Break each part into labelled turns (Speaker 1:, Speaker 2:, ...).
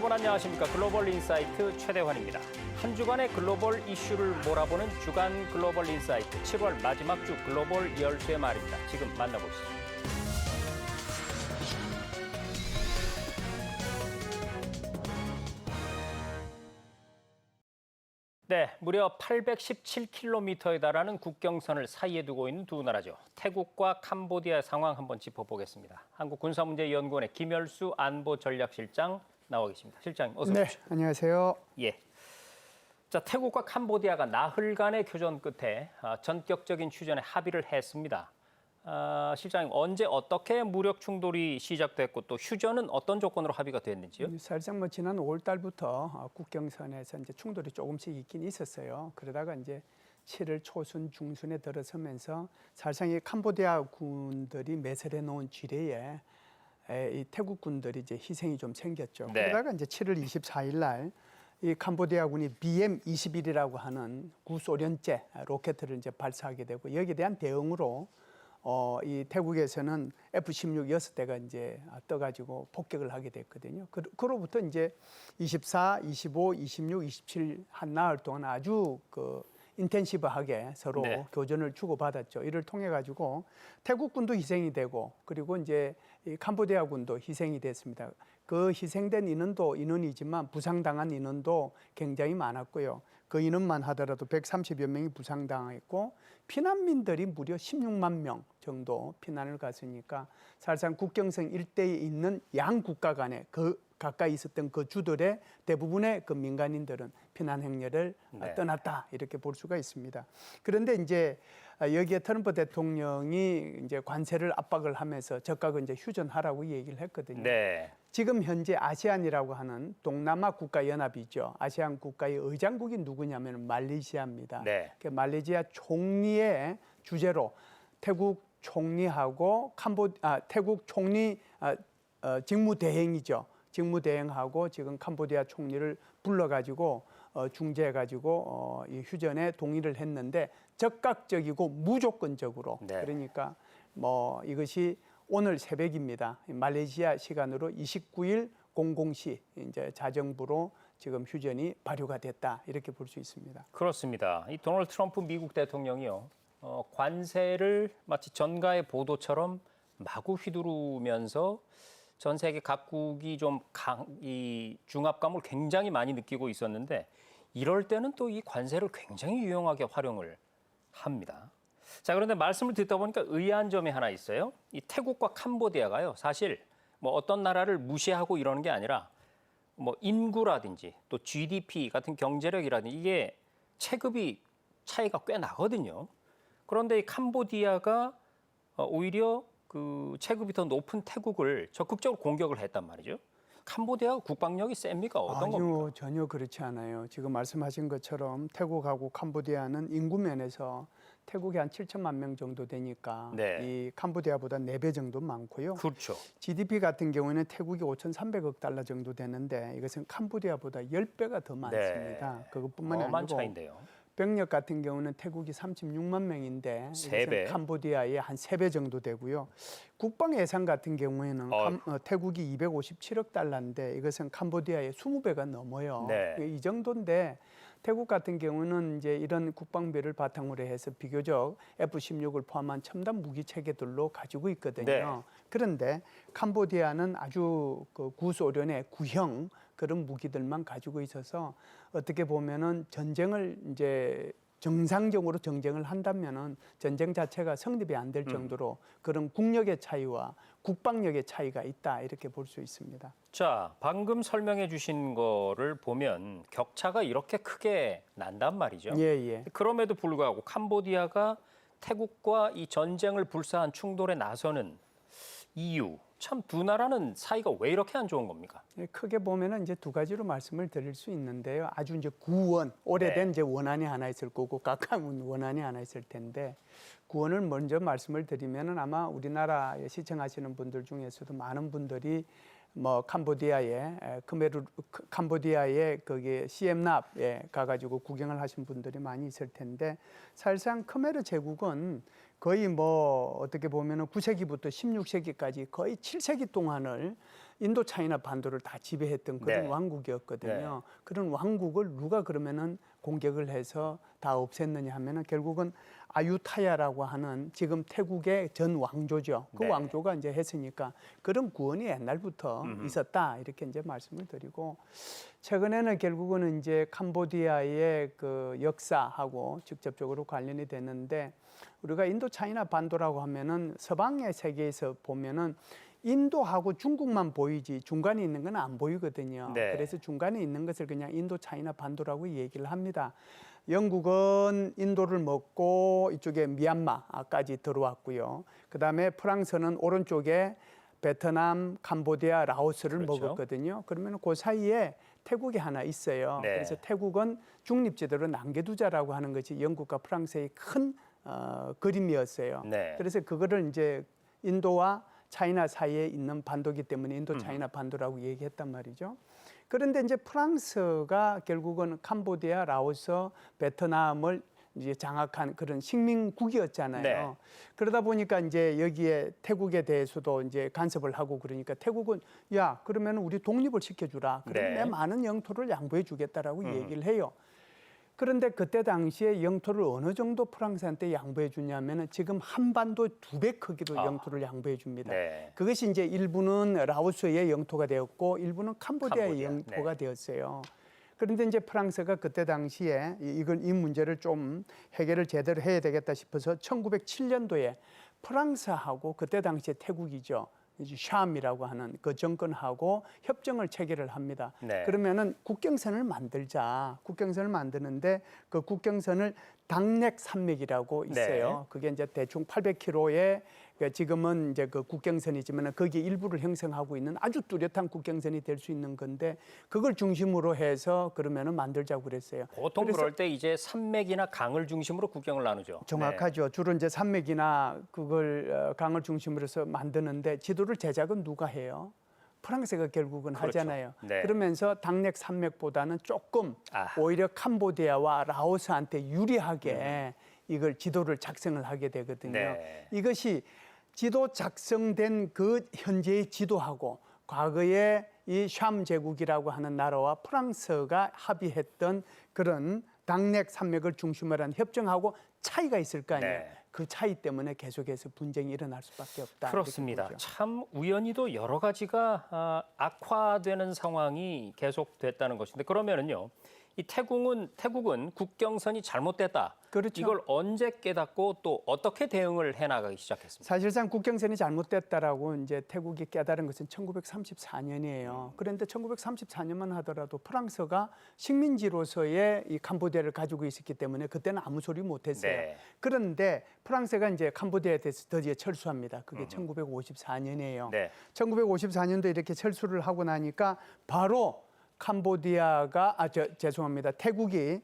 Speaker 1: 여러분 안녕하십니까. 글로벌 인사이트 최대환입니다. 한 주간의 글로벌 이슈를 몰아보는 주간 글로벌 인사이트 7월 마지막 주 글로벌 열쇠 말입니다. 지금 만나보시죠. 네, 무려 817km에 달하는 국경선을 사이에 두고 있는 두 나라죠. 태국과 캄보디아의 상황 한번 짚어보겠습니다. 한국군사문제연구원의 김열수 안보전략실장 나와 계십니다. 실장님 어서 오십시오.
Speaker 2: 네, 안녕하세요.
Speaker 1: 예. 자, 태국과 캄보디아가 나흘간의 교전 끝에 전격적인 휴전에 합의를 했습니다. 실장님, 언제 어떻게 무력 충돌이 시작됐고 또 휴전은 어떤 조건으로 합의가 됐는지요?
Speaker 2: 사실상 지난 5월 달부터 국경선에서 이제 충돌이 조금씩 있긴 있었어요. 그러다가 이제 7월 초순 중순에 들어서면서 사실상 이 캄보디아 군들이 매설해 놓은 지뢰에 이 태국 군들이 이제 희생이 좀 생겼죠.
Speaker 1: 네.
Speaker 2: 그러다가 이제 7월 24일 날 이 캄보디아군이 BM-21이라고 하는 구소련제 로켓을 이제 발사하게 되고 여기에 대한 대응으로 이 태국에서는 F-16 6대가 이제 떠가지고 폭격을 하게 됐거든요. 그로부터 이제 24, 25, 26, 27 한 나흘 동안 아주 인텐시브하게 서로
Speaker 1: 네.
Speaker 2: 교전을 주고받았죠. 이를 통해 가지고 태국군도 희생이 되고 그리고 이제 이 캄보디아군도 희생이 됐습니다. 그 희생된 인원이지만 부상당한 인원도 굉장히 많았고요. 그 인원만 하더라도 130여 명이 부상당했고 피난민들이 무려 16만 명 정도 피난을 갔으니까 사실상 국경선 일대에 있는 양 국가 간에 가까이 있었던 그 주들의 대부분의 그 민간인들은 피난 행렬을 떠났다 이렇게 볼 수가 있습니다. 그런데 이제 여기에 트럼프 대통령이 이제 관세를 압박을 하면서 적극 이제 휴전하라고 얘기를 했거든요.
Speaker 1: 네.
Speaker 2: 지금 현재 아세안이라고 하는 동남아 국가 연합이죠. 아세안 국가의 의장국이 누구냐면 말레이시아입니다.
Speaker 1: 네.
Speaker 2: 그 말레이시아 총리의 주재로 태국 총리하고 태국 총리 직무대행이죠. 직무대행하고 지금 캄보디아 총리를 불러가지고 중재해가지고 이 휴전에 동의를 했는데 적극적이고 무조건적으로
Speaker 1: 네.
Speaker 2: 그러니까 이것이 오늘 새벽입니다. 말레이시아 시간으로 29일 00시 이제 자정부로 지금 휴전이 발효가 됐다 이렇게 볼 수 있습니다.
Speaker 1: 그렇습니다. 이 도널드 트럼프 미국 대통령이요. 관세를 마치 전가의 보도처럼 마구 휘두르면서 전 세계 각국이 좀 이 중압감을 굉장히 많이 느끼고 있었는데 이럴 때는 또 이 관세를 굉장히 유용하게 활용을 합니다. 자, 그런데 말씀을 듣다 보니까 의아한 점이 하나 있어요. 이 태국과 캄보디아가요. 사실 어떤 나라를 무시하고 이러는 게 아니라 인구라든지 또 GDP 같은 경제력이라든지 이게 체급이 차이가 꽤 나거든요. 그런데 이 캄보디아가 오히려 그 체급이 더 높은 태국을 적극적으로 공격을 했단 말이죠. 캄보디아 국방력이 셉니까? 어떤 겁니까?
Speaker 2: 전혀 그렇지 않아요. 지금 말씀하신 것처럼 태국하고 캄보디아는 인구 면에서 태국이 한 7천만 명 정도 되니까
Speaker 1: 네.
Speaker 2: 이 캄보디아보다 4배 정도 많고요.
Speaker 1: 그렇죠.
Speaker 2: GDP 같은 경우에는 태국이 5,300억 달러 정도 되는데 이것은 캄보디아보다 10배가 더 많습니다.
Speaker 1: 네.
Speaker 2: 그것뿐만이
Speaker 1: 어마어마한
Speaker 2: 아니고
Speaker 1: 차이인데요.
Speaker 2: 병력 같은 경우는 태국이 36만 명인데
Speaker 1: 세 배.
Speaker 2: 이것은 캄보디아의 한 3배 정도 되고요. 국방 예산 같은 경우에는 태국이 257억 달러인데 이것은 캄보디아의 20배가 넘어요.
Speaker 1: 네.
Speaker 2: 이 정도인데 태국 같은 경우는 이제 이런 국방비를 바탕으로 해서 비교적 F-16을 포함한 첨단 무기 체계들로 가지고 있거든요.
Speaker 1: 네.
Speaker 2: 그런데 캄보디아는 아주 구소련의 구형 그런 무기들만 가지고 있어서 어떻게 보면은 전쟁을 이제 정상적으로 정쟁을 한다면은 전쟁 자체가 성립이 안 될 정도로 그런 국력의 차이와 국방력의 차이가 있다 이렇게 볼 수 있습니다.
Speaker 1: 자, 방금 설명해 주신 거를 보면 격차가 이렇게 크게 난단 말이죠.
Speaker 2: 예.
Speaker 1: 그럼에도 불구하고 캄보디아가 태국과 이 전쟁을 불사한 충돌에 나서는 이유, 참 두 나라는 사이가 왜 이렇게 안 좋은 겁니까?
Speaker 2: 크게 보면은 이제 두 가지로 말씀을 드릴 수 있는데요. 아주 이제 오래된
Speaker 1: 네.
Speaker 2: 이제 원한이 하나 있을 거고 가까운 원한이 하나 있을 텐데 구원을 먼저 말씀을 드리면은 아마 우리나라에 시청하시는 분들 중에서도 많은 분들이 뭐 캄보디아의 거기 시엠납에 가가지고 구경을 하신 분들이 많이 있을 텐데 사실상 khmer 제국은 거의 뭐 어떻게 보면은 9세기부터 16세기까지 거의 7세기 동안을 인도 차이나 반도를 다 지배했던 그런
Speaker 1: 네.
Speaker 2: 왕국이었거든요. 그런 왕국을 누가 그러면은 공격을 해서 다 없앴느냐 하면은 결국은 아유타야라고 하는 지금 태국의 전 왕조죠. 그
Speaker 1: 네.
Speaker 2: 왕조가 이제 했으니까 그런 구원이 옛날부터 있었다 이렇게 이제 말씀을 드리고 최근에는 결국은 이제 캄보디아의 그 역사하고 직접적으로 관련이 되는데 우리가 인도 차이나 반도라고 하면은 서방의 세계에서 보면은 인도하고 중국만 보이지 중간에 있는 건 안 보이거든요.
Speaker 1: 네.
Speaker 2: 그래서 중간에 있는 것을 그냥 인도 차이나 반도라고 얘기를 합니다. 영국은 인도를 먹고 이쪽에 미얀마까지 들어왔고요. 그다음에 프랑스는 오른쪽에 베트남, 캄보디아, 라오스를
Speaker 1: 그렇죠.
Speaker 2: 먹었거든요. 그러면 그 사이에 태국이 하나 있어요.
Speaker 1: 네.
Speaker 2: 그래서 태국은 중립제도로 남겨두자라고 하는 것이 영국과 프랑스의 큰 그림이었어요.
Speaker 1: 네.
Speaker 2: 그래서 그거를 이제 인도와 차이나 사이에 있는 반도기 때문에 인도 차이나 반도라고 얘기했단 말이죠. 그런데 이제 프랑스가 결국은 캄보디아, 라오스, 베트남을 이제 장악한 그런 식민국이었잖아요.
Speaker 1: 네.
Speaker 2: 그러다 보니까 이제 여기에 태국에 대해서도 이제 간섭을 하고 그러니까 태국은 야 그러면 우리 독립을 시켜주라. 그러면
Speaker 1: 네.
Speaker 2: 내 많은 영토를 양보해 주겠다라고 얘기를 해요. 그런데 그때 당시에 영토를 어느 정도 프랑스한테 양보해 주냐면은 지금 한반도 2배 크기로 영토를 양보해 줍니다.
Speaker 1: 네.
Speaker 2: 그것이 이제 일부는 라오스의 영토가 되었고 일부는 캄보디아의
Speaker 1: 캄보디아.
Speaker 2: 영토가
Speaker 1: 네.
Speaker 2: 되었어요. 그런데 이제 프랑스가 그때 당시에 이 문제를 좀 해결을 제대로 해야 되겠다 싶어서 1907년도에 프랑스하고 그때 당시에 태국이죠. 이제 샴이라고 하는 그 정권하고 협정을 체결을 합니다.
Speaker 1: 네.
Speaker 2: 그러면은 국경선을 만들자. 국경선을 만드는데 그 국경선을 당렉 산맥이라고 있어요.
Speaker 1: 네.
Speaker 2: 그게 이제 대충 800km의 지금은 이제 그 국경선이지만 거기에 일부를 형성하고 있는 아주 뚜렷한 국경선이 될 수 있는 건데 그걸 중심으로 해서 그러면은 만들자고 그랬어요.
Speaker 1: 보통
Speaker 2: 그래서
Speaker 1: 그럴 때 이제 산맥이나 강을 중심으로 국경을 나누죠.
Speaker 2: 정확하죠. 주로 이제 산맥이나 그걸 강을 중심으로 해서 만드는데 지도를 제작은 누가 해요? 프랑스가 결국은
Speaker 1: 그렇죠.
Speaker 2: 하잖아요.
Speaker 1: 네.
Speaker 2: 그러면서 당렉 산맥보다는 조금
Speaker 1: 아하.
Speaker 2: 오히려 캄보디아와 라오스한테 유리하게 이걸 지도를 작성을 하게 되거든요.
Speaker 1: 네.
Speaker 2: 이것이 지도 작성된 그 현재의 지도하고 과거에 이 샴 제국이라고 하는 나라와 프랑스가 합의했던 그런 당렉 산맥을 중심으로 한 협정하고 차이가 있을 거 아니에요.
Speaker 1: 네.
Speaker 2: 그 차이 때문에 계속해서 분쟁이 일어날 수밖에 없다.
Speaker 1: 그렇습니다.
Speaker 2: 이렇게 보죠.
Speaker 1: 참 우연히도 여러 가지가 악화되는 상황이 계속됐다는 것인데 그러면은요. 이 태국은 국경선이 잘못됐다.
Speaker 2: 그렇죠.
Speaker 1: 이걸 언제 깨닫고 또 어떻게 대응을 해나가기 시작했습니까?
Speaker 2: 사실상 국경선이 잘못됐다라고 이제 태국이 깨달은 것은 1934년이에요. 그런데 1934년만 하더라도 프랑스가 식민지로서의 이 캄보디아를 가지고 있었기 때문에 그때는 아무 소리 못했어요.
Speaker 1: 네.
Speaker 2: 그런데 프랑스가 이제 캄보디아에 대해서 드디어 철수합니다. 그게 1954년이에요.
Speaker 1: 네.
Speaker 2: 1954년도 이렇게 철수를 하고 나니까 바로 캄보디아가 죄송합니다. 태국이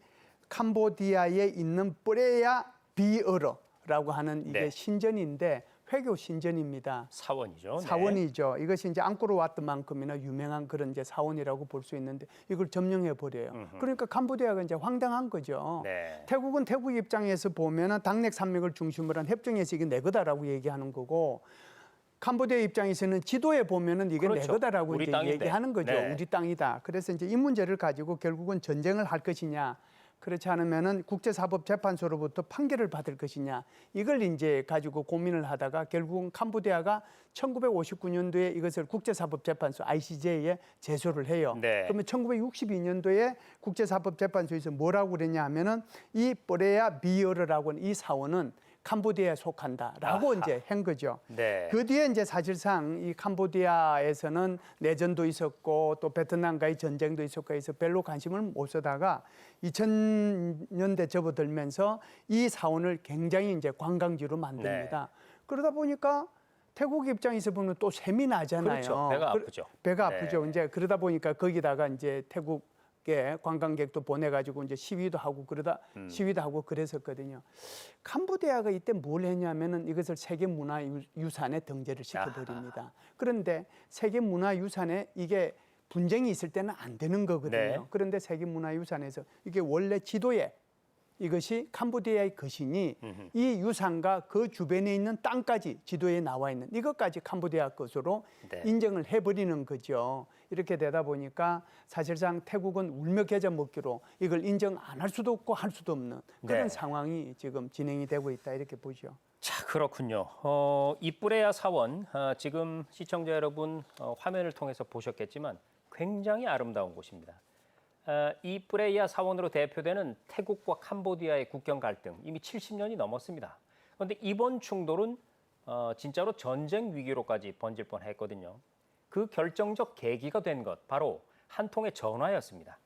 Speaker 2: 캄보디아에 있는 뿌레야 비어러라고 하는 이게
Speaker 1: 네.
Speaker 2: 신전인데 회교 신전입니다.
Speaker 1: 사원이죠. 네.
Speaker 2: 사원이죠. 이것이 이제 앙코르와트만큼이나 유명한 그런 이제 사원이라고 볼 수 있는데 이걸 점령해 버려요. 그러니까 캄보디아가 이제 황당한 거죠.
Speaker 1: 네.
Speaker 2: 태국은 태국 입장에서 보면은 당렉 산맥을 중심으로 한 협정에서 이게 내 거다라고 얘기하는 거고 캄보디아 입장에서는 지도에 보면은 이게
Speaker 1: 그렇죠.
Speaker 2: 내 거다라고
Speaker 1: 우리
Speaker 2: 이제
Speaker 1: 땅인데.
Speaker 2: 얘기하는 거죠.
Speaker 1: 네.
Speaker 2: 우리 땅이다. 그래서 이제 이 문제를 가지고 결국은 전쟁을 할 것이냐, 그렇지 않으면은 국제사법재판소로부터 판결을 받을 것이냐, 이걸 이제 가지고 고민을 하다가 결국은 캄보디아가 1959년도에 이것을 국제사법재판소 ICJ에 제소를 해요.
Speaker 1: 네.
Speaker 2: 그러면 1962년도에 국제사법재판소에서 뭐라고 그랬냐 하면은 이 뿌레야 비어르라고 하는 이 사원은 캄보디아에 속한다라고
Speaker 1: 아하.
Speaker 2: 이제 한 거죠.
Speaker 1: 네.
Speaker 2: 그 뒤에 이제 사실상 이 캄보디아에서는 내전도 있었고 또 베트남과의 전쟁도 있었고 해서 별로 관심을 못 쓰다가 2000년대 접어들면서 이 사원을 굉장히 이제 관광지로 만듭니다. 그러다 보니까 태국 입장에서 보면 또 셈이 나잖아요.
Speaker 1: 그렇죠. 배가 아프죠.
Speaker 2: 배가
Speaker 1: 네.
Speaker 2: 아프죠. 이제 그러다 보니까 거기다가 이제 태국 개 관광객도 보내가지고 이제 시위도 하고 시위도 하고 그랬었거든요. 캄보디아가 이때 뭘 했냐면은 이것을 세계문화유산에 등재를 시켜버립니다. 그런데 세계문화유산에 이게 분쟁이 있을 때는 안 되는 거거든요.
Speaker 1: 네.
Speaker 2: 그런데 세계문화유산에서 이게 원래 지도에 이것이 캄보디아의 것이니 이 유산과 그 주변에 있는 땅까지 지도에 나와 있는 이것까지 캄보디아 것으로
Speaker 1: 네.
Speaker 2: 인정을 해버리는 거죠. 이렇게 되다 보니까 사실상 태국은 울며 겨자 먹기로 이걸 인정 안 할 수도 없고 할 수도 없는 그런
Speaker 1: 네.
Speaker 2: 상황이 지금 진행이 되고 있다 이렇게 보죠.
Speaker 1: 자, 그렇군요. 이뿌레야 사원, 지금 시청자 여러분 화면을 통해서 보셨겠지만 굉장히 아름다운 곳입니다. 이뿌레야 사원으로 대표되는 태국과 캄보디아의 국경 갈등 이미 70년이 넘었습니다. 그런데 이번 충돌은 진짜로 전쟁 위기로까지 번질 뻔했거든요. 그 결정적 계기가 된 것 바로 한 통의 전화였습니다.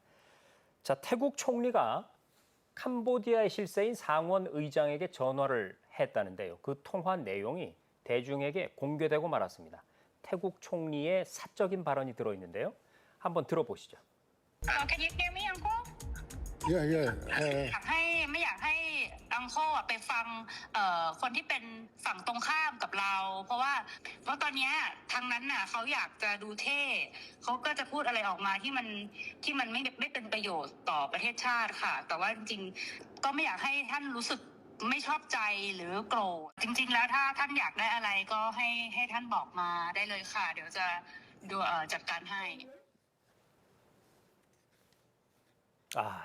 Speaker 1: 자, 태국 총리가 캄보디아의 실세인 상원 의장에게 전화를 했다는데요. 그 통화 내용이 대중에게 공개되고 말았습니다. 태국 총리의 사적인 발언이 들어있는데요. 한번 들어보시죠.
Speaker 3: Can you hear me, Uncle?
Speaker 4: Yeah, yeah.
Speaker 3: อยากให้ไม่อยากให้ Uncle ไปฟังคนที่เป็นฝั่งตรงข้ามกับเรา เพราะตอนเนี้ยทางนั้นน่ะเขาอยากจะดูเท่เขาก็จะพูดอะไรออกมาที่มันไม่เป็นประโยชน์ต่อประเทศชาติค่ะ แต่ว่าจริงๆก็ไม่อยากให้ท่านรู้สึกไม่ชอบใจหรือโกรธจริงๆแล้วถ้าท่านอยากได้อะไรก็ให้ท่านบอกมาได้เลยค่ะ เดี๋ยวจะดูจัดการให้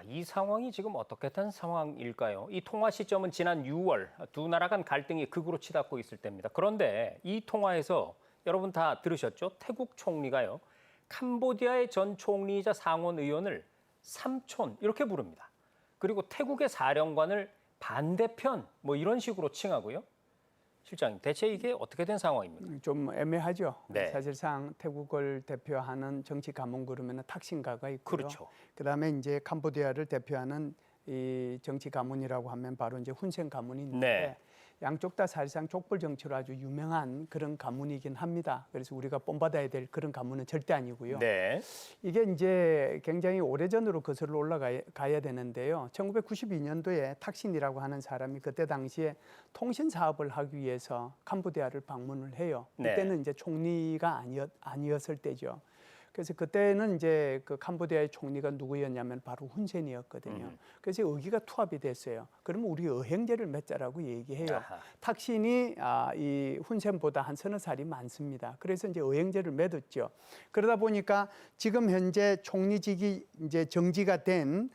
Speaker 1: 이 상황이 지금 어떻게 된 상황일까요? 이 통화 시점은 지난 6월 두 나라 간 갈등이 극으로 치닫고 있을 때입니다. 그런데 이 통화에서 여러분 다 들으셨죠? 태국 총리가요. 캄보디아의 전 총리이자 상원 의원을 삼촌 이렇게 부릅니다. 그리고 태국의 사령관을 반대편 뭐 이런 식으로 칭하고요. 실장님, 대체 이게 어떻게 된 상황입니까?
Speaker 2: 좀 애매하죠.
Speaker 1: 네.
Speaker 2: 사실상 태국을 대표하는 정치 가문 그러면 탁신가가 있고요.
Speaker 1: 그렇죠.
Speaker 2: 그다음에 이제 캄보디아를 대표하는 이 정치 가문이라고 하면 바로 이제 훈센 가문이 있는데
Speaker 1: 네.
Speaker 2: 양쪽 다 사실상 족벌 정치로 아주 유명한 그런 가문이긴 합니다. 그래서 우리가 본받아야 될 그런 가문은 절대 아니고요.
Speaker 1: 네.
Speaker 2: 이게 이제 굉장히 오래전으로 거슬러 올라가야 되는데요. 1992년도에 탁신이라고 하는 사람이 그때 당시에 통신 사업을 하기 위해서 캄보디아를 방문을 해요.
Speaker 1: 네.
Speaker 2: 그때는 이제 총리가 아니었을 때죠. 그래서 그때는 이제 그 캄보디아의 총리가 누구였냐면 바로 훈센이었거든요. 그래서 의기가 투합이 됐어요. 그러면 우리 여행제를 맺자라고 얘기해요.
Speaker 1: 아하.
Speaker 2: 탁신이 이 훈센보다 한 서너 살이 많습니다. 그래서 이제 여행제를 맺었죠. 그러다 보니까 지금 현재 총리직이 이제 정지가 된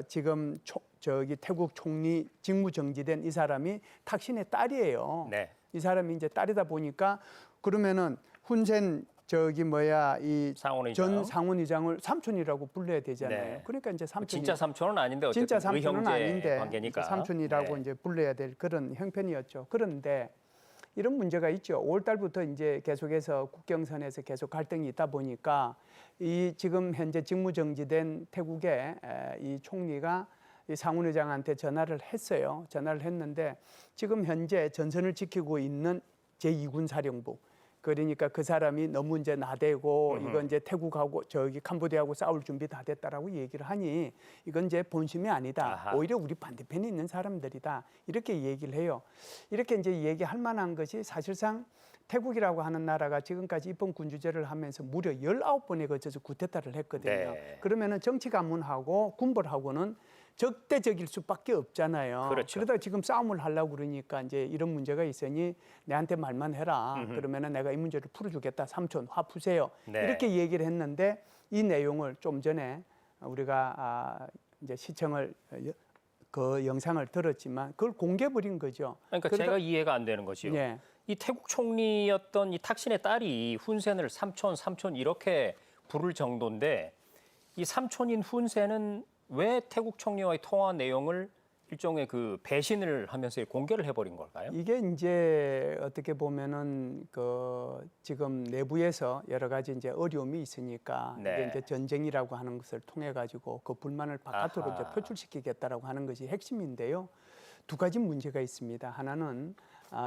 Speaker 2: 지금 저기 태국 총리 직무 정지된 이 사람이 탁신의 딸이에요.
Speaker 1: 네.
Speaker 2: 이 사람이 이제 딸이다 보니까 그러면은 훈센 이
Speaker 1: 상원의장.
Speaker 2: 전 상원의장을 삼촌이라고 불러야 되잖아요.
Speaker 1: 네.
Speaker 2: 그러니까 이제 삼촌이
Speaker 1: 진짜 삼촌은 아닌데 어쨌든
Speaker 2: 진짜 삼촌은
Speaker 1: 의형제
Speaker 2: 아닌데
Speaker 1: 관계니까.
Speaker 2: 삼촌이라고
Speaker 1: 네.
Speaker 2: 이제 불러야 될 그런 형편이었죠. 그런데 이런 문제가 있죠. 5월 달부터 이제 계속해서 국경선에서 계속 갈등이 있다 보니까 이 지금 현재 직무정지된 태국의 이 총리가 이 상원의장한테 전화를 했어요. 전화를 했는데 지금 현재 전선을 지키고 있는 제2군 사령부 그러니까 그 사람이 너무 이제 나대고 이건 이제 태국하고 저기 캄보디아하고 싸울 준비 다 됐다라고 얘기를 하니 이건 이제 본심이 아니다.
Speaker 1: 아하.
Speaker 2: 오히려 우리 반대편에 있는 사람들이다. 이렇게 얘기를 해요. 이렇게 이제 얘기할 만한 것이 사실상 태국이라고 하는 나라가 지금까지 입헌 군주제를 하면서 무려 19번에 걸쳐서 쿠데타를 했거든요.
Speaker 1: 네.
Speaker 2: 그러면은 정치 가문하고 군벌하고는 적대적일 수밖에 없잖아요.
Speaker 1: 그렇죠.
Speaker 2: 그러다 지금 싸움을 하려고 그러니까 이제 이런 문제가 있으니 내한테 말만 해라. 그러면은 내가 이 문제를 풀어주겠다. 삼촌 화 푸세요.
Speaker 1: 네.
Speaker 2: 이렇게 얘기를 했는데 이 내용을 좀 전에 우리가 이제 시청을 그 영상을 들었지만 그걸 공개버린 거죠.
Speaker 1: 그러니까 제가 이해가 안 되는 것이요.
Speaker 2: 예.
Speaker 1: 이 태국 총리였던 이 탁신의 딸이 훈센을 삼촌 이렇게 부를 정도인데 이 삼촌인 훈센은 왜 태국 총리와의 통화 내용을 일종의 그 배신을 하면서 공개를 해버린 걸까요?
Speaker 2: 이게 이제 어떻게 보면은 그 지금 내부에서 여러 가지 이제 어려움이 있으니까
Speaker 1: 네.
Speaker 2: 이게 이제 전쟁이라고 하는 것을 통해 가지고 그 불만을 바깥으로
Speaker 1: 아하.
Speaker 2: 이제 표출시키겠다라고 하는 것이 핵심인데요. 두 가지 문제가 있습니다. 하나는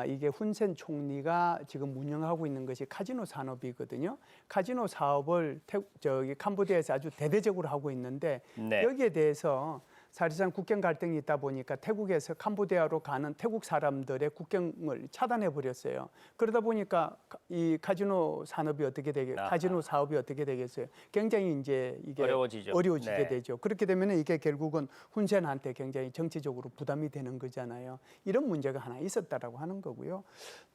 Speaker 2: 이게 훈센 총리가 지금 운영하고 있는 것이 카지노 산업이거든요. 카지노 사업을 캄보디아에서 아주 대대적으로 하고 있는데
Speaker 1: 네.
Speaker 2: 여기에 대해서 사실상 국경 갈등이 있다 보니까 태국에서 캄보디아로 가는 태국 사람들의 국경을 차단해 버렸어요. 그러다 보니까 이 카지노 산업이 카지노 사업이 어떻게 되겠어요? 굉장히 이제 이게 어려워지게
Speaker 1: 네.
Speaker 2: 되죠. 그렇게 되면 이게 결국은 훈센한테 굉장히 정치적으로 부담이 되는 거잖아요. 이런 문제가 하나 있었다라고 하는 거고요.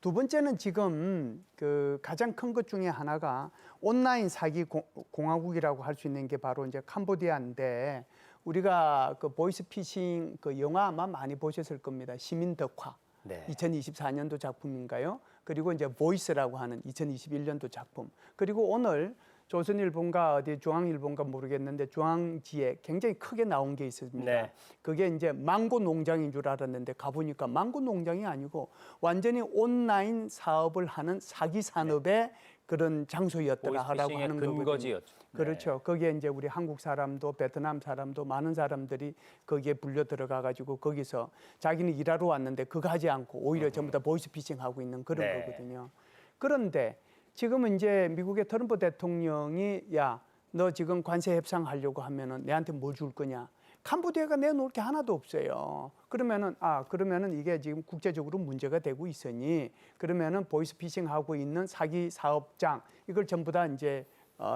Speaker 2: 두 번째는 지금 그 가장 큰 것 중에 하나가 온라인 사기 공화국이라고 할 수 있는 게 바로 이제 캄보디아인데 우리가 그 보이스피싱 그 영화 아마 많이 보셨을 겁니다. 시민덕화.
Speaker 1: 네.
Speaker 2: 2024년도 작품인가요? 그리고 이제 보이스라고 하는 2021년도 작품. 그리고 오늘 조선일보인가 어디 중앙일보인가 모르겠는데 중앙지에 굉장히 크게 나온 게 있습니다.
Speaker 1: 네.
Speaker 2: 그게 이제 망고 농장인 줄 알았는데 가보니까 망고 농장이 아니고 완전히 온라인 사업을 하는 사기 산업의 그런 장소였더라라고
Speaker 1: 보이스피싱의
Speaker 2: 하는 거거든요.
Speaker 1: 근거지였죠. 네.
Speaker 2: 그렇죠. 거기에 이제 우리 한국 사람도 베트남 사람도 많은 사람들이 거기에 불려 들어가 가지고 거기서 자기는 일하러 왔는데 그거 하지 않고 오히려 전부 다 보이스피싱 하고 있는 그런
Speaker 1: 네.
Speaker 2: 거거든요. 그런데 지금은 이제 미국의 트럼프 대통령이 야, 너 지금 관세 협상하려고 하면은 내한테 뭘 줄 거냐? 캄보디아가 내놓을 게 하나도 없어요. 그러면은 이게 지금 국제적으로 문제가 되고 있으니 그러면은 보이스피싱 하고 있는 사기 사업장 이걸 전부 다 이제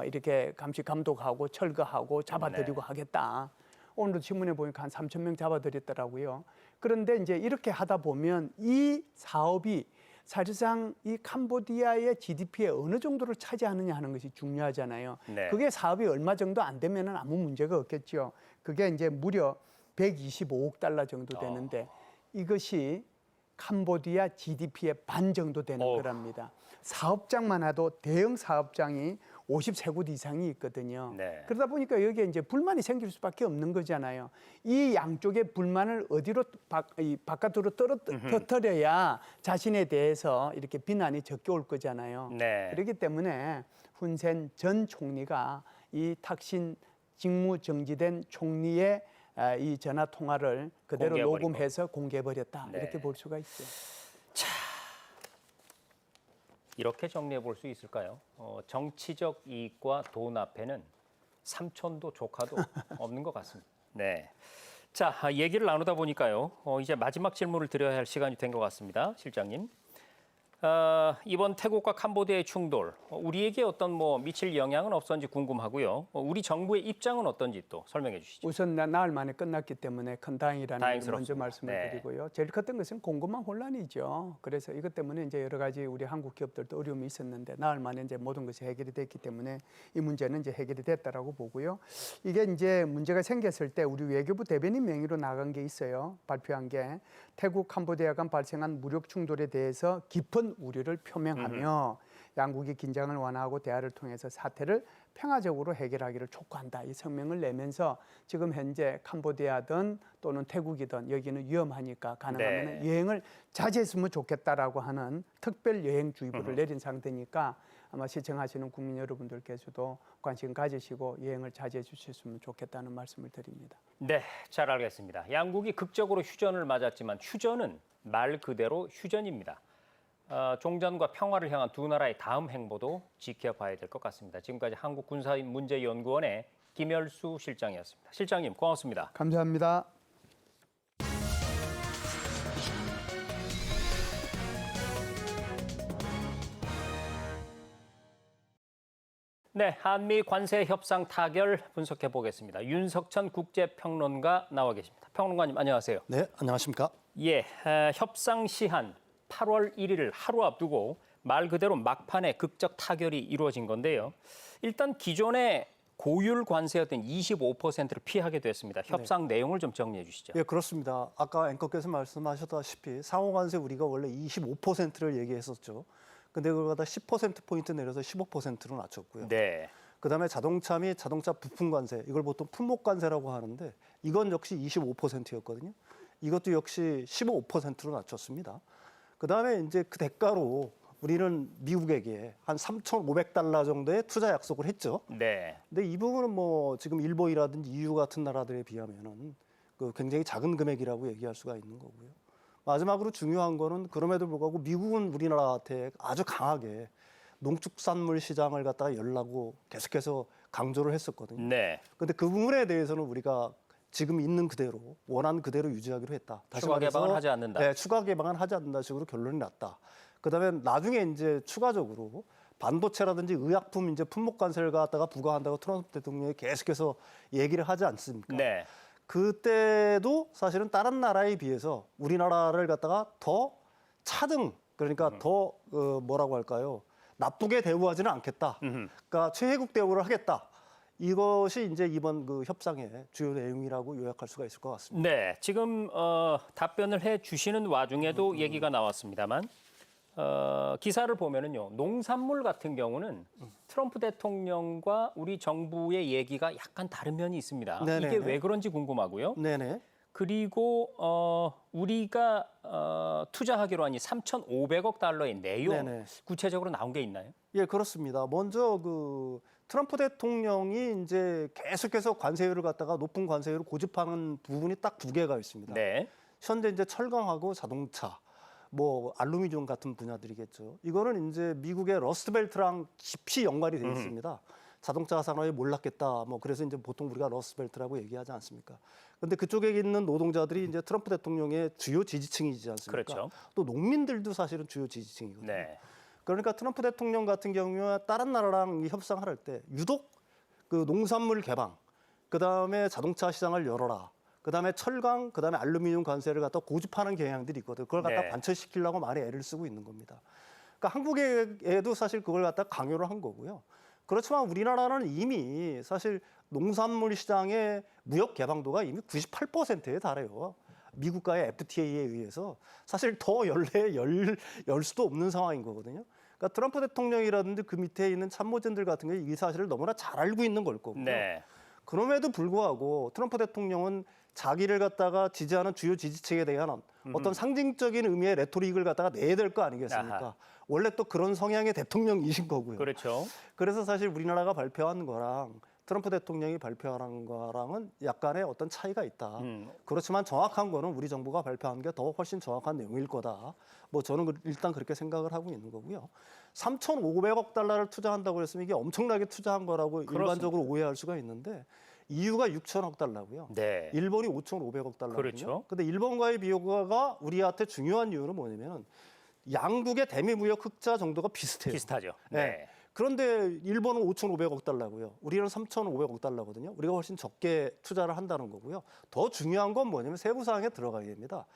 Speaker 2: 이렇게 감시 감독하고 철거하고 잡아들이고 하겠다. 오늘도 신문에 보니까 한 3,000명 잡아들였더라고요. 그런데 이제 이렇게 하다 보면 이 사업이 사실상 이 캄보디아의 GDP에 어느 정도를 차지하느냐 하는 것이 중요하잖아요.
Speaker 1: 네.
Speaker 2: 그게 사업이 얼마 정도 안 되면은 아무 문제가 없겠죠. 그게 이제 무려 125억 달러 정도 되는데 이것이 캄보디아 GDP의 반 정도 되는 거랍니다. 사업장만 해도 대형 사업장이 53곳 이상이 있거든요.
Speaker 1: 네.
Speaker 2: 그러다 보니까 여기에 이제 불만이 생길 수밖에 없는 거잖아요. 이 양쪽의 불만을 어디로 바깥으로 터뜨려야 자신에 대해서 이렇게 비난이 적게 올 거잖아요.
Speaker 1: 네.
Speaker 2: 그렇기 때문에 훈센 전 총리가 이 탁신 직무 정지된 총리의 이 전화 통화를 그대로
Speaker 1: 공개해버린
Speaker 2: 녹음해서 공개해버렸다.
Speaker 1: 네.
Speaker 2: 이렇게 볼 수가 있죠.
Speaker 1: 이렇게 정리해 볼 수 있을까요? 정치적 이익과 돈 앞에는 삼촌도 조카도 없는 것 같습니다. 네. 자, 얘기를 나누다 보니까요. 이제 마지막 질문을 드려야 할 시간이 된 것 같습니다. 실장님. 이번 태국과 캄보디아의 충돌, 우리에게 어떤 미칠 영향은 없었는지 궁금하고요. 우리 정부의 입장은 어떤지 또 설명해 주시죠.
Speaker 2: 우선 나흘 만에 끝났기 때문에 큰 다행이라는 걸 먼저
Speaker 1: 다행스럽습니다.
Speaker 2: 말씀을
Speaker 1: 네.
Speaker 2: 드리고요. 제일 컸던 것은 공급망 혼란이죠. 그래서 이것 때문에 이제 여러 가지 우리 한국 기업들도 어려움이 있었는데 나흘 만에 이제 모든 것이 해결이 됐기 때문에 이 문제는 이제 해결이 됐다라고 보고요. 이게 이제 문제가 생겼을 때 우리 외교부 대변인 명의로 나간 게 있어요. 발표한 게 태국 캄보디아 간 발생한 무력 충돌에 대해서 깊은 우려를 표명하며 양국이 긴장을 완화하고 대화를 통해서 사태를 평화적으로 해결하기를 촉구한다. 이 성명을 내면서 지금 현재 캄보디아든 또는 태국이든 여기는 위험하니까 가능하면 여행을 자제했으면 좋겠다라고 하는 특별 여행주의보를 내린 상태니까 아마 시청하시는 국민 여러분들께서도 관심 가지시고 여행을 자제해 주셨으면 좋겠다는 말씀을 드립니다.
Speaker 1: 네, 잘 알겠습니다. 양국이 극적으로 휴전을 맞았지만 휴전은 말 그대로 휴전입니다. 종전과 평화를 향한 두 나라의 다음 행보도 지켜봐야 될 것 같습니다. 지금까지 한국군사문제연구원의 김열수 실장이었습니다. 실장님, 고맙습니다.
Speaker 2: 감사합니다.
Speaker 1: 네, 한미 관세 협상 타결 분석해 보겠습니다. 윤석천 국제평론가 나와 계십니다. 평론가님 안녕하세요.
Speaker 4: 네, 안녕하십니까?
Speaker 1: 예, 협상 시한 8월 1일을 하루 앞두고 말 그대로 막판에 극적 타결이 이루어진 건데요. 일단 기존의 고율 관세였던 25%를 피하게 됐습니다. 협상 내용을 좀 정리해 주시죠.
Speaker 4: 예, 그렇습니다. 아까 앵커께서 말씀하셨다시피 상호관세 우리가 원래 25%를 얘기했었죠. 근데 그걸 갖다 10%포인트 내려서 15%로 낮췄고요.
Speaker 1: 네.
Speaker 4: 그다음에 자동차 및 자동차 부품 관세, 이걸 보통 품목 관세라고 하는데 이건 역시 25%였거든요. 이것도 역시 15%로 낮췄습니다. 그다음에 이제 그 대가로 우리는 미국에게 한 3,500달러 정도의 투자 약속을 했죠.
Speaker 1: 네.
Speaker 4: 근데 이 부분은 지금 일본이라든지 EU 같은 나라들에 비하면은 굉장히 작은 금액이라고 얘기할 수가 있는 거고요. 마지막으로 중요한 거는 그럼에도 불구하고 미국은 우리나라한테 아주 강하게 농축산물 시장을 갖다가 열라고 계속해서 강조를 했었거든요.
Speaker 1: 네.
Speaker 4: 근데 그 부분에 대해서는 우리가 지금 있는 그대로 원하는 그대로 유지하기로 했다. 다시
Speaker 1: 추가
Speaker 4: 말해서,
Speaker 1: 개방은 하지 않는다.
Speaker 4: 네, 추가 개방은 하지 않는다 식으로 결론이 났다. 그다음에 나중에 이제 추가적으로 반도체라든지 의약품 이제 품목 관세를 갖다가 부과한다고 트럼프 대통령이 계속해서 얘기를 하지 않습니까?
Speaker 1: 네.
Speaker 4: 그때도 사실은 다른 나라에 비해서 우리나라를 갖다가 더 차등 그러니까 더 뭐라고 할까요? 나쁘게 대우하지는 않겠다. 그러니까 최혜국 대우를 하겠다. 이것이 이제 이번 그 협상의 주요 내용이라고 요약할 수가 있을 것 같습니다.
Speaker 1: 네, 지금 답변을 해 주시는 와중에도 얘기가 나왔습니다만 기사를 보면은요, 농산물 같은 경우는 트럼프 대통령과 우리 정부의 얘기가 약간 다른 면이 있습니다.
Speaker 4: 네네네.
Speaker 1: 이게 왜 그런지 궁금하고요.
Speaker 4: 네네.
Speaker 1: 그리고 우리가 투자하기로 하니 3,500억 달러의 내용
Speaker 4: 네네.
Speaker 1: 구체적으로 나온 게 있나요?
Speaker 4: 예, 그렇습니다. 먼저 그 트럼프 대통령이 이제 계속해서 관세율을 갖다가 높은 관세율을 고집하는 부분이 딱 두 개가 있습니다.
Speaker 1: 네.
Speaker 4: 현재 이제 철강하고 자동차, 뭐 알루미늄 같은 분야들이겠죠. 이거는 이제 미국의 러스트벨트랑 깊이 연관이 돼 있습니다. 자동차 산업에 몰랐겠다. 뭐 그래서 이제 보통 우리가 러스트벨트라고 얘기하지 않습니까? 근데 그쪽에 있는 노동자들이 이제 트럼프 대통령의 주요 지지층이지 않습니까?
Speaker 1: 그렇죠.
Speaker 4: 또 농민들도 사실은 주요 지지층이거든요.
Speaker 1: 네.
Speaker 4: 그러니까 트럼프 대통령 같은 경우에 다른 나라랑 이 협상을 할 때 유독 그 농산물 개방, 그다음에 자동차 시장을 열어라. 그다음에 철강, 그다음에 알루미늄 관세를 갖다 고집하는 경향들이 있거든. 그걸 갖다
Speaker 1: 네.
Speaker 4: 관철시키려고 많이 애를 쓰고 있는 겁니다. 그러니까 한국에도 사실 그걸 갖다 강요를 한 거고요. 그렇지만 우리나라는 이미 사실 농산물 시장의 무역 개방도가 이미 98%에 달해요. 미국과의 FTA에 의해서 사실 더 열 수도 없는 상황인 거거든요. 그러니까 트럼프 대통령이라든지 그 밑에 있는 참모진들 같은 게 이 사실을 너무나 잘 알고 있는 걸 거고요.
Speaker 1: 네.
Speaker 4: 그럼에도 불구하고 트럼프 대통령은 자기를 갖다가 지지하는 주요 지지층에 대한 어떤 상징적인 의미의 레토릭을 갖다가 내야 될 거 아니겠습니까?
Speaker 1: 아하.
Speaker 4: 원래 또 그런 성향의 대통령이신 거고요.
Speaker 1: 그렇죠.
Speaker 4: 그래서 사실 우리나라가 발표한 거랑 트럼프 대통령이 발표한 거랑은 약간의 어떤 차이가 있다. 그렇지만 정확한 거는 우리 정부가 발표한 게 더 훨씬 정확한 내용일 거다. 뭐 저는 일단 그렇게 생각을 하고 있는 거고요. 3,500억 달러를 투자한다고 했으면 이게 엄청나게 투자한 거라고 일반적으로 오해할 수가 있는데 EU가 6천억 달러고요.
Speaker 1: 네.
Speaker 4: 일본이 5,500억 달러거든요.
Speaker 1: 그렇죠.
Speaker 4: 근데 일본과의 비교가 우리한테 중요한 이유는 뭐냐면 양국의 대미 무역 흑자 정도가 비슷해요.
Speaker 1: 비슷하죠.
Speaker 4: 네.
Speaker 1: 네.
Speaker 4: 그런데 일본은 5,500억 달러고요. 우리는 3,500억 달러거든요. 우리가 훨씬 적게 투자를 한다는 거고요. 더 중요한 건 뭐냐면 세부 사항에 들어가야 됩니다.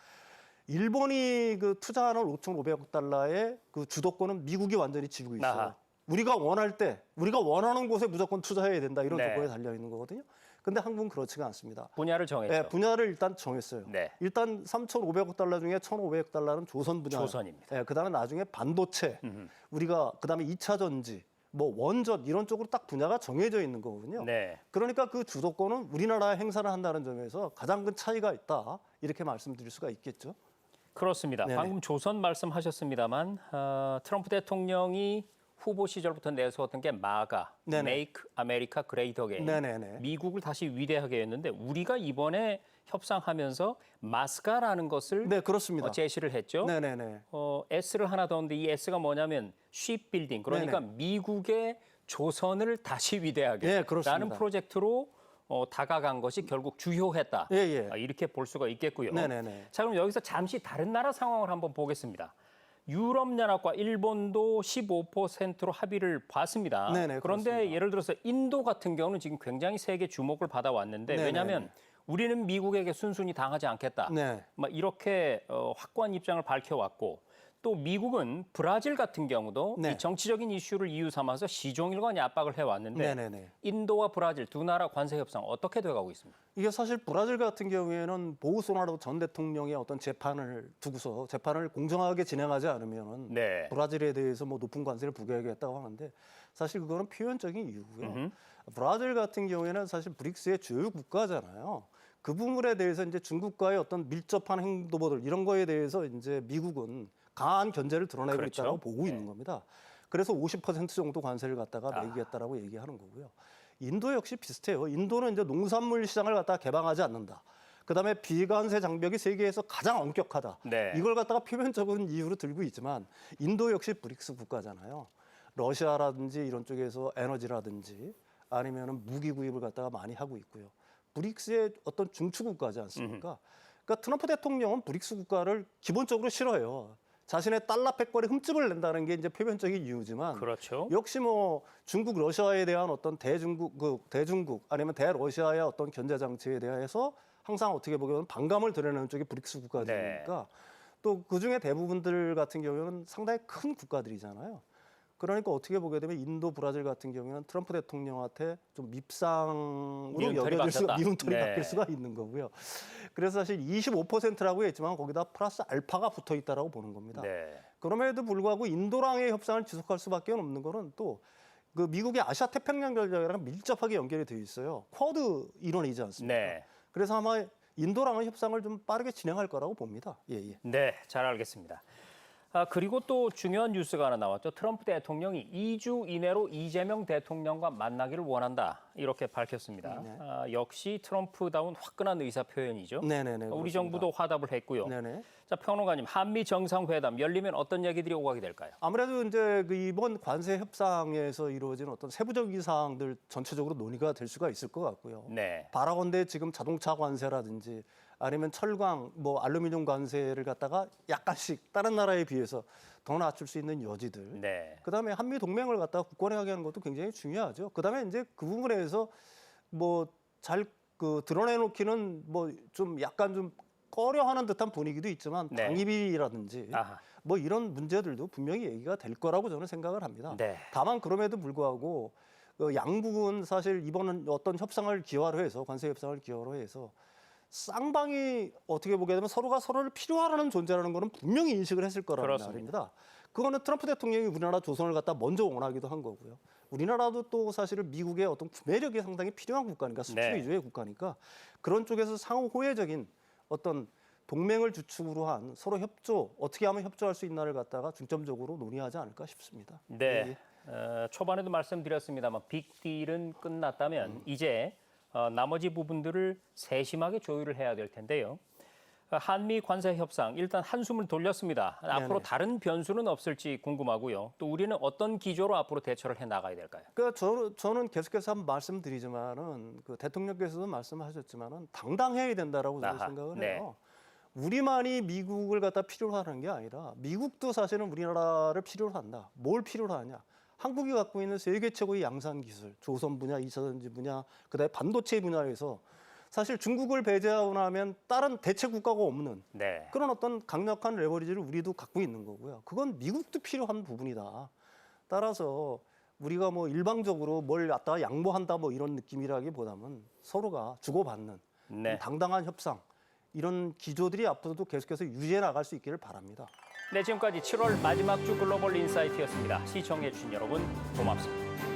Speaker 4: 일본이 그 투자하는 5,500억 달러의 그 주도권은 미국이 완전히 쥐고 있어요.
Speaker 1: 아하.
Speaker 4: 우리가 원할 때, 우리가 원하는 곳에 무조건 투자해야 된다 이런
Speaker 1: 네.
Speaker 4: 조건에 달려 있는 거거든요. 근데 한국은 그렇지가 않습니다.
Speaker 1: 분야를 정했죠.
Speaker 4: 네, 분야를 일단 정했어요.
Speaker 1: 네.
Speaker 4: 일단 3,500억 달러 중에 1,500억 달러는 조선 분야.
Speaker 1: 조선입니다.
Speaker 4: 네, 그다음에 나중에 반도체, 우리가 그다음에 2차 전지, 뭐 원전 이런 쪽으로 딱 분야가 정해져 있는 거거든요.
Speaker 1: 네.
Speaker 4: 그러니까 그 주도권은 우리나라에 행사를 한다는 점에서 가장 큰 차이가 있다. 이렇게 말씀드릴 수가 있겠죠.
Speaker 1: 그렇습니다.
Speaker 4: 네네.
Speaker 1: 방금 조선 말씀하셨습니다만 트럼프 대통령이 후보 시절부터 내세웠던 게 마가,
Speaker 4: 네네.
Speaker 1: Make America Great Again.
Speaker 4: 네네네.
Speaker 1: 미국을 다시 위대하게 했는데 우리가 이번에 협상하면서 마스카라는 것을
Speaker 4: 네, 그렇습니다.
Speaker 1: 제시를 했죠.
Speaker 4: 네네네.
Speaker 1: S를 하나 더 넣는데 이 S가 뭐냐면 shipbuilding, 그러니까
Speaker 4: 네네.
Speaker 1: 미국의 조선을 다시 위대하게
Speaker 4: 네, 그렇습니다.
Speaker 1: 라는 프로젝트로 다가간 것이 결국 주요했다.
Speaker 4: 예, 예.
Speaker 1: 이렇게 볼 수가 있겠고요.
Speaker 4: 네네네.
Speaker 1: 자, 그럼 여기서 잠시 다른 나라 상황을 한번 보겠습니다. 유럽연합과 일본도 15%로 합의를 봤습니다.
Speaker 4: 네네,
Speaker 1: 그런데
Speaker 4: 그렇습니다.
Speaker 1: 예를 들어서 인도 같은 경우는 지금 굉장히 세계 주목을 받아왔는데
Speaker 4: 네네네.
Speaker 1: 왜냐하면 우리는 미국에게 순순히 당하지 않겠다.
Speaker 4: 네.
Speaker 1: 막 이렇게 확고한 입장을 밝혀왔고 또 미국은 브라질 같은 경우도
Speaker 4: 네.
Speaker 1: 이 정치적인 이슈를 이유 삼아서 시종일관 압박을 해왔는데
Speaker 4: 네네네.
Speaker 1: 인도와 브라질 두 나라 관세 협상 어떻게 돼가고 있습니까?
Speaker 4: 이게 사실 브라질 같은 경우에는 보우소나로 전 대통령의 어떤 재판을 두고서 재판을 공정하게 진행하지 않으면
Speaker 1: 네.
Speaker 4: 브라질에 대해서 뭐 높은 관세를 부과하겠다고 하는데 사실 그거는 표현적인 이유고요. 브라질 같은 경우에는 사실 브릭스의 주요 국가잖아요. 그 부분에 대해서 이제 중국과의 어떤 밀접한 행동들 이런 거에 대해서 이제 미국은 강한 견제를 드러내고
Speaker 1: 그렇죠.
Speaker 4: 있다고 보고
Speaker 1: 네.
Speaker 4: 있는 겁니다. 그래서 50% 정도 관세를 갖다가 매기겠다라고 얘기하는 거고요. 인도 역시 비슷해요. 인도는 이제 농산물 시장을 갖다가 개방하지 않는다. 그다음에 비관세 장벽이 세계에서 가장 엄격하다.
Speaker 1: 네.
Speaker 4: 이걸 갖다가 표면적인 이유로 들고 있지만 인도 역시 브릭스 국가잖아요. 러시아라든지 이런 쪽에서 에너지라든지 아니면은 무기 구입을 갖다가 많이 하고 있고요. 브릭스의 어떤 중추 국가지 않습니까? 그러니까 트럼프 대통령은 브릭스 국가를 기본적으로 싫어요. 자신의 달러 패권에 흠집을 낸다는 게 이제 표면적인 이유지만
Speaker 1: 그렇죠.
Speaker 4: 역시 뭐 중국, 러시아에 대한 어떤 대중국 아니면 대러시아의 어떤 견제 장치에 대해서 항상 어떻게 보면 반감을 드러내는 쪽이 브릭스 국가들이니까 또 그중에 대부분들 같은 경우는 상당히 큰 국가들이잖아요. 그러니까 어떻게 보게 되면 인도, 브라질 같은 경우에는 트럼프 대통령한테 좀 밉상으로
Speaker 1: 미운털이
Speaker 4: 여겨질 수가,
Speaker 1: 박혔다.
Speaker 4: 미운털이
Speaker 1: 네.
Speaker 4: 박힐 수가 있는 거고요. 그래서 사실 25%라고 했지만 거기다 플러스 알파가 붙어 있다라고 보는 겁니다.
Speaker 1: 네.
Speaker 4: 그럼에도 불구하고 인도랑의 협상을 지속할 수밖에 없는 거는 또 그 미국의 아시아 태평양 전략이랑 밀접하게 연결이 되어 있어요. 쿼드 일원이지 않습니까?
Speaker 1: 네.
Speaker 4: 그래서 아마 인도랑의 협상을 좀 빠르게 진행할 거라고 봅니다. 예, 예.
Speaker 1: 네, 잘 알겠습니다. 그리고 또 중요한 뉴스가 하나 나왔죠. 트럼프 대통령이 2주 이내로 이재명 대통령과 만나기를 원한다. 이렇게 밝혔습니다.
Speaker 4: 네.
Speaker 1: 역시 트럼프다운 화끈한 의사 표현이죠.
Speaker 4: 네네네.
Speaker 1: 우리
Speaker 4: 그렇습니다.
Speaker 1: 정부도 화답을 했고요.
Speaker 4: 네네.
Speaker 1: 자, 평론가님, 한미 정상회담 열리면 어떤 얘기들이 오가게 될까요?
Speaker 4: 아무래도 이제 그 이번 관세 협상에서 이루어진 어떤 세부적인 사항들 전체적으로 논의가 될 수가 있을 것 같고요.
Speaker 1: 네.
Speaker 4: 바라건대 지금 자동차 관세라든지 아니면 철강, 뭐 알루미늄 관세를 갖다가 약간씩 다른 나라에 비해서 더 낮출 수 있는 여지들.
Speaker 1: 네.
Speaker 4: 그다음에 한미 동맹을 갖다가 굳건하게 하는 것도 굉장히 중요하죠. 그다음에 이제 그 부분에서 뭐 잘 그 드러내놓기는 뭐 좀 약간 좀 꺼려하는 듯한 분위기도 있지만
Speaker 1: 네.
Speaker 4: 당입이라든지
Speaker 1: 아하.
Speaker 4: 뭐 이런 문제들도 분명히 얘기가 될 거라고 저는 생각을 합니다.
Speaker 1: 네.
Speaker 4: 다만 그럼에도 불구하고 양국은 사실 이번은 어떤 협상을 기화로 해서 관세 협상을 기화로 해서 쌍방이 어떻게 보게 되면 서로가 서로를 필요하라는 존재라는 거는 분명히 인식을 했을 거라는
Speaker 1: 그렇습니다.
Speaker 4: 말입니다. 그거는 트럼프 대통령이 우리나라 조선을 갖다 먼저 원하기도 한 거고요. 우리나라도 또 사실은 미국의 어떤 구매력이 상당히 필요한 국가니까 수출
Speaker 1: 네.
Speaker 4: 위주의 국가니까 그런 쪽에서 상호 호혜적인 어떤 동맹을 주축으로 한 서로 협조 어떻게 하면 협조할 수 있나를 갖다가 중점적으로 논의하지 않을까 싶습니다.
Speaker 1: 네. 초반에도 말씀드렸습니다만 빅딜은 끝났다면 이제 나머지 부분들을 세심하게 조율을 해야 될 텐데요. 한미 관세 협상 일단 한숨을 돌렸습니다. 앞으로
Speaker 4: 네네.
Speaker 1: 다른 변수는 없을지 궁금하고요. 또 우리는 어떤 기조로 앞으로 대처를 해 나가야 될까요?
Speaker 4: 그러니까 저는 계속해서 한번 말씀드리지만은 그 대통령께서도 말씀하셨지만은 당당해야 된다라고 저는
Speaker 1: 아하,
Speaker 4: 생각을
Speaker 1: 네.
Speaker 4: 해요. 우리만이 미국을 갖다 필요로 하는 게 아니라 미국도 사실은 우리나라를 필요로 한다. 뭘 필요로 하냐? 한국이 갖고 있는 세계 최고의 양산 기술, 조선 분야, 2차 전지 분야, 그다음에 반도체 분야에서 사실 중국을 배제하고 나면 다른 대체 국가가 없는
Speaker 1: 네.
Speaker 4: 그런 어떤 강력한 레버리지를 우리도 갖고 있는 거고요. 그건 미국도 필요한 부분이다. 따라서 우리가 뭐 일방적으로 뭘 갖다가 양보한다 뭐 이런 느낌이라기보다는 서로가 주고받는
Speaker 1: 네.
Speaker 4: 당당한 협상 이런 기조들이 앞으로도 계속해서 유지해 나갈 수 있기를 바랍니다.
Speaker 1: 네, 지금까지 7월 마지막 주 글로벌 인사이트였습니다. 시청해 주신 여러분 고맙습니다.